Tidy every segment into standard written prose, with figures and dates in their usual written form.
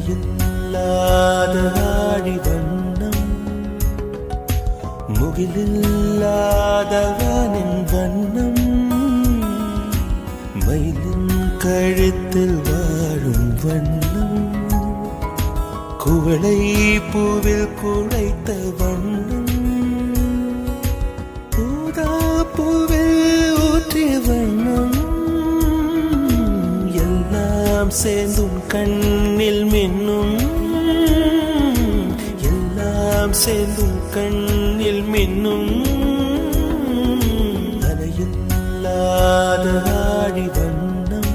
தலையில்லாத ஆடி வண்ணம் முகிலில்லாத வானின் வண்ணம் மயிலின் கழுத்தில் வாழும் வண்ணம் குவளை பூவில் குழைத்த வண்ணம் ஊதா பூவில் ஊற்றிய வண்ணம் எல்லாம் சேர்ந்தும் கண்ணில் மின்னும் எல்லாம் சேர்ந்தும் கண்ணில் மின்னும் தலையில்லாத ஆடி வண்ணம்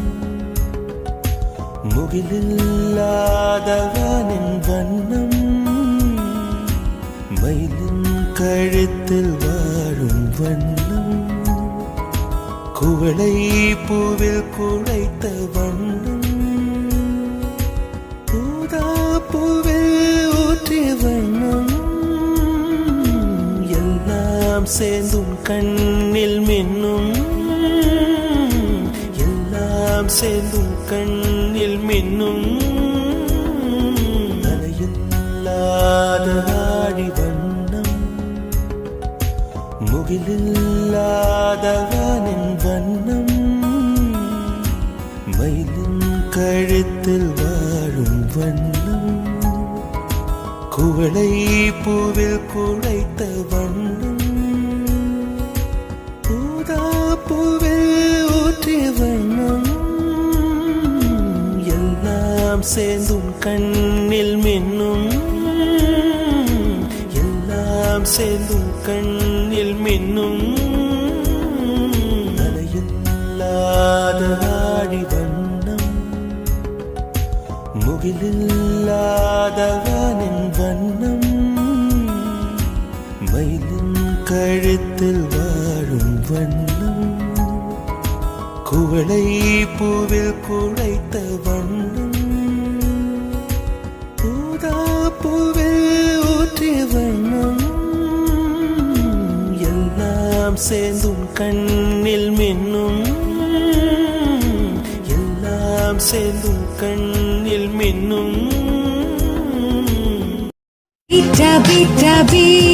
முகிலில்லாத வானின் வண்ணம் மயிலின் கழுத்தில் வாழும் வண்ணம் குவளை பூவில் குழைத்த வண்ணம் ஊதா பூவில் ஊற்றிய வண்ணம் எல்லாம் சேர்ந்தும் கண்ணில் மின்னும் எல்லாம் சேர்ந்தும் கண்ணில் மின்னும் தலையில்லாத ஆடி வண்ணம் முகிலில்லாத வானின் வண்ணம் மயிலின் கழுத்தில் வாழும் வண்ணம் குவளை பூவில் குழைத்த வண்ணம் ஊதா பூவில் ஊற்றிய வண்ணம் எல்லாம் சேர்ந்தும் கண்ணில் மின்னும் எல்லாம் சேர்ந்தும் கண்ணில் மின்னும் தலையில்லாத ஆடி வண்ணம் முகிலில்லாத வானின் வண்ணம் மயிலின் கழுத்தில் வாழும் வண்ணம் குவளை பூவில் குழைத்த வண்ணம் ஊதா பூவில் ஊற்றிய வண்ணம் எல்லாம் சேர்ந்தும் கண்ணில் மின்னும் எல்லாம் சேர்ந்தும் கண்ணில் மின்னும் Bita bita bita